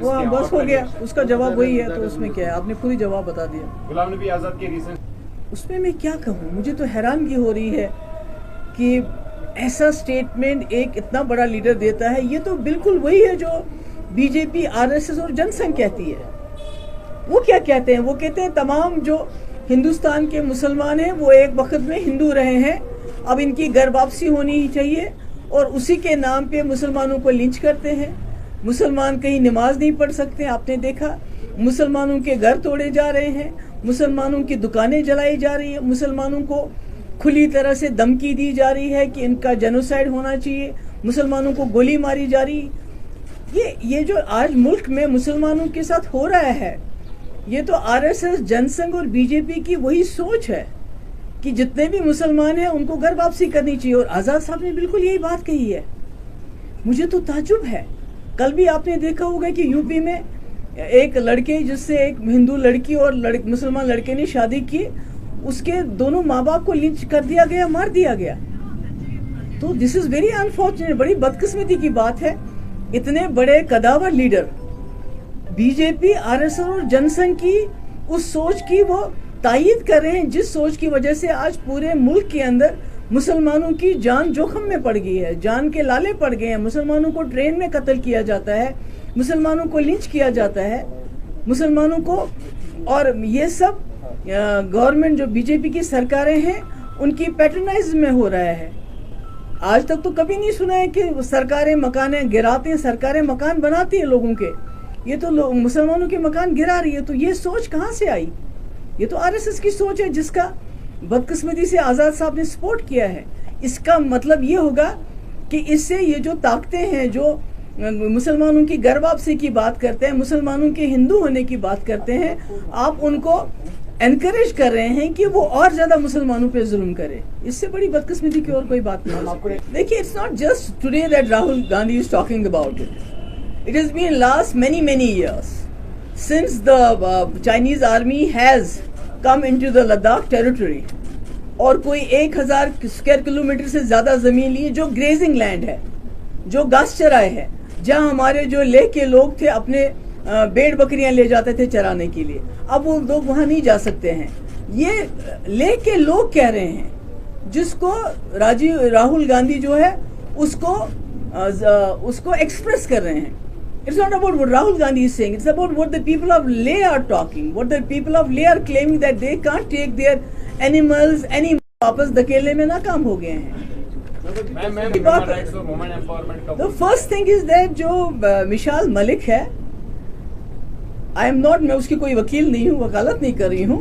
वो बस हो गया, उसका जवाब वही है, तो उसमें क्या है, आपने खुद ही जवाब बता दिया। गुलाम नबी आज़ाद के रिसेंट, उसमें मैं क्या कहूँ, मुझे तो हैरानगी हो रही है कि ऐसा स्टेटमेंट एक इतना बड़ा लीडर देता है। ये तो बिल्कुल वही है जो बीजेपी, आरएसएस और जनसंघ कहती है। वो क्या कहते हैं, वो कहते हैं तमाम जो हिंदुस्तान के मुसलमान हैं वो एक वक्त में हिंदू रहे हैं, अब इनकी घर वापसी होनी ही चाहिए, और उसी के नाम पे मुसलमानों को लिंच करते हैं। मुसलमान कहीं नमाज नहीं पढ़ सकते, आपने देखा, मुसलमानों के घर तोड़े जा रहे हैं, मुसलमानों की दुकानें जलाई जा रही है, मुसलमानों को खुली तरह से धमकी दी जा रही है कि इनका जेनोसाइड होना चाहिए, मुसलमानों को गोली मारी जा रही। ये जो आज मुल्क में मुसलमानों के साथ हो रहा है, ये तो आरएसएस, जनसंघ और बीजेपी की वही सोच है कि जितने भी मुसलमान हैं उनको घर वापसी करनी चाहिए। और आजाद साहब ने बिल्कुल यही बात कही है। मुझे तो ताज्जुब है, कल भी आपने देखा होगा कि यूपी में एक लड़के, जिससे एक हिंदू लड़की और मुसलमान लड़के ने शादी की, उसके दोनों माँ बाप को लिंच कर दिया गया, मार दिया गया। तो दिस इज वेरी अनफॉर्चुनेट, बड़ी बदकिस्मती की बात है। इतने बड़े कदावर लीडर बीजेपी, आरएसएस और जनसंघ की उस सोच की वो तायीद कर रहे हैं, जिस सोच की वजह से आज पूरे मुल्क के अंदर मुसलमानों की जान जोखिम में पड़ गई है, जान के लाले पड़ गए हैं। मुसलमानों को ट्रेन में कत्ल किया जाता है, मुसलमानों को लिंच किया जाता है, मुसलमानों को, और ये सब गवर्नमेंट जो बीजेपी की सरकारें हैं उनकी पैटर्नाइज में हो रहा है। आज तक तो कभी नहीं सुना है कि सरकारें मकान गिराते हैं, सरकारें मकान बनाती हैं लोगों के, ये तो मुसलमानों के मकान गिरा रही है। तो ये सोच कहाँ से आई? ये तो आरएसएस की सोच है, जिसका बदकिस्मती से आजाद साहब ने सपोर्ट किया है। इसका मतलब ये होगा कि इससे ये जो ताकतें हैं जो मुसलमानों की घर वापसी की बात करते हैं, मुसलमानों के हिंदू होने की बात करते हैं, आप उनको एनकरेज कर रहे हैं कि वो और ज्यादा मुसलमानों पे जुल्म करे। इससे बड़ी बदकिस्मती की और कोई बात नहीं। देखिए, it's not just today that Rahul Gandhi is talking about it. It has been last many years since the Chinese army has come into the Ladakh territory, और कोई 1000 स्क्वायर किलोमीटर से ज्यादा जमीन ली, जो ग्रेजिंग लैंड है, जो घास चराए है, जहां हमारे जो लेह के लोग थे अपने भेड़ बकरियां ले जाते थे चराने के लिए, अब वो लोग वहां नहीं जा सकते हैं। ये लेह के लोग कह रहे हैं, जिसको राहुल गांधी जो है उसको एक्सप्रेस कर रहे हैं। It's not about what Rahul Gandhi is saying. It's about what the people of Leh are talking. What the people of Leh are claiming that they can't take their animals any वापस धकेलने में नाकाम हो गए हैं। The first thing is that जो मिशाल मलिक है, मैं उसकी कोई वकील नहीं हूँ, वकालत नहीं कर रही हूँ।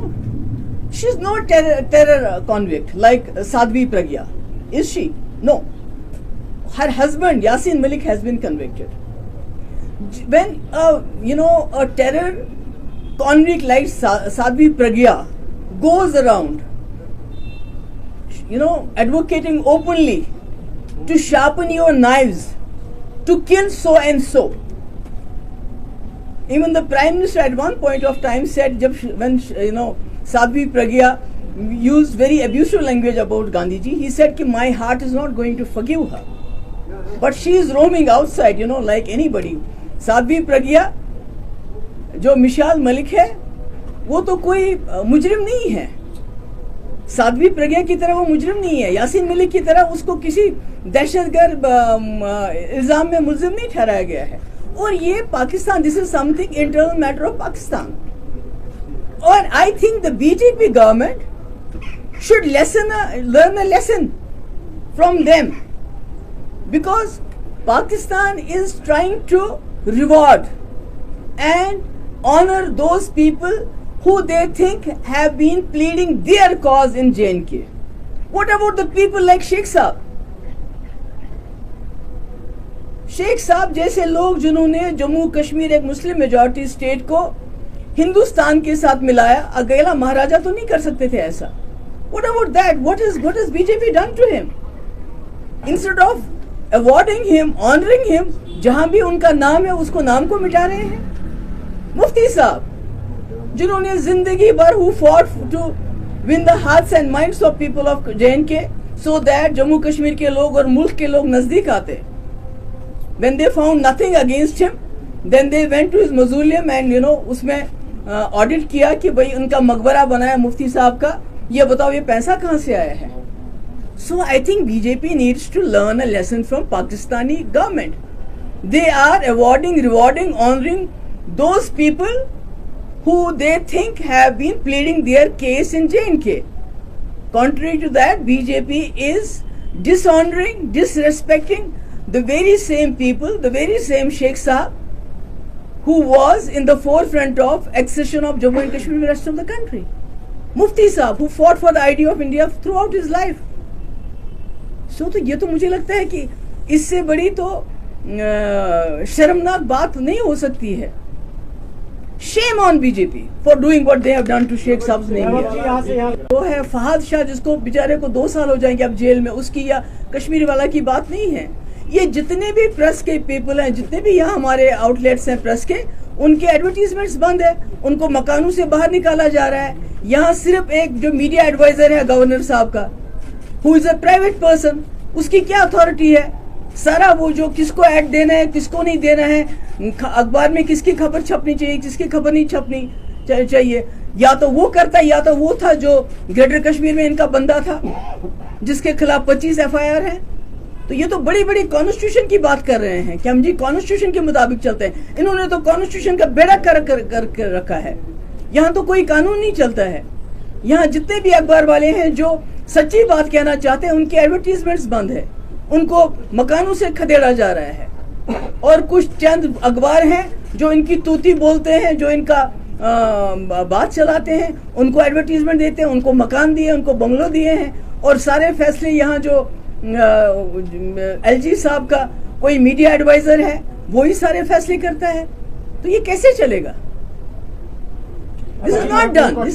She is not terror convict like Sadhvi Pragya. Is she? No. Her husband Yasin Malik has been convicted. When a terror convict like Sadhvi Pragya goes around, advocating openly to sharpen your knives, to kill so and so. Even the Prime Minister at one point of time said, when Sadhvi Pragya used very abusive language about Gandhi ji, he said कि my heart is not going to forgive her, but she is roaming outside, like anybody. Sadhvi Pragya जो मिशाल मलिक है, वो तो कोई मुजरिम नहीं है। साध्वी प्रज्ञा की तरह वो मुजरिम नहीं है। यासीन मलिक की तरह उसको किसी दहशतगर्द इल्जाम में मुलजिम नहीं ठहराया गया है। और ये Pakistan, this is something internal matter of Pakistan. और I think the BJP government should learn a lesson from them, because Pakistan is trying to reward and honor those people who they think have been pleading their cause in J&K. What about the people like Sheikh Saab? Sheikh Sahab जैसे लोग जिन्होंने जम्मू कश्मीर, एक Muslim majority state को हिंदुस्तान के साथ मिलाया, अकेला महाराजा तो नहीं कर सकते थे ऐसा। What about that? What has BJP done to him? Instead of awarding him, honouring him, जहां भी उनका नाम है उसको नाम को मिटा रहे हैं। मुफ्ती साहब जिन्होंने जिंदगी भर who fought to win the hearts and minds of people of J&K so that Jammu Kashmir के लोग और मुल्क के लोग नजदीक आते, when they found nothing against him then they went to his mausoleum and उसमें ऑडिट किया कि भाई उनका मकबरा बनाया मुफ्ती साहब का। ये बताओ ये पैसा कहाँ से आया है? So I think BJP needs to learn a lesson from Pakistani government. They are awarding, rewarding, honouring those people who they think have been pleading their case in J&K. Contrary to that, BJP is dishonoring, disrespecting the very same people, the very same Sheikh Saab, who was in the forefront of accession of Jammu and Kashmir to the rest of the country. Mufti Saab, who fought for the idea of India throughout his life. So तो ये तो मुझे लगता है कि इससे बड़ी तो शर्मनाक बात नहीं हो सकती है। Shame on BJP for doing what they have done to Sheikh Saab's name. वो है फहाद शाह जिसको बेचारे को 2 साल हो जाएंगे अब जेल में, उसकी या कश्मीर वाला की बात नहीं है। ये जितने भी प्रेस के पीपल हैं, जितने भी यहाँ हमारे आउटलेट्स हैं प्रेस के, उनके एडवर्टीजमेंट्स बंद है, उनको मकानों से बाहर निकाला जा रहा है। यहाँ सिर्फ एक जो मीडिया एडवाइजर है गवर्नर साहब का, who is a private person, उसकी क्या अथॉरिटी है? सारा वो जो किसको ऐड देना है, किसको नहीं देना है, अखबार में किसकी खबर छपनी चाहिए, किसकी खबर नहीं छपनी चाहिए, या तो वो करता है या तो वो था जो ग्रेटर कश्मीर में इनका बंदा था जिसके खिलाफ 25 FIR है। तो ये तो बड़ी बड़ी कॉन्स्टिट्यूशन की बात कर रहे हैं कि हम जी कॉन्स्टिट्यूशन के मुताबिक चलते हैं। इन्होंने तो कॉन्स्टिट्यूशन का बेड़ा कर रखा है। यहाँ तो कोई कानून नहीं चलता है। यहाँ जितने भी अखबार वाले हैं जो सच्ची बात कहना चाहते हैं, उनके एडवर्टीजमेंट्स बंद है, उनको मकानों से खदेड़ा जा रहा है। और कुछ चंद अखबार हैं जो इनकी तूती बोलते हैं, जो इनका बात चलाते हैं, उनको एडवर्टीजमेंट देते हैं, उनको मकान दिए, उनको बंगलो दिए हैं, और सारे फैसले यहाँ जो LG साहब का कोई मीडिया एडवाइजर है वो ही सारे फैसले करता है। तो ये कैसे चलेगा? This is not done.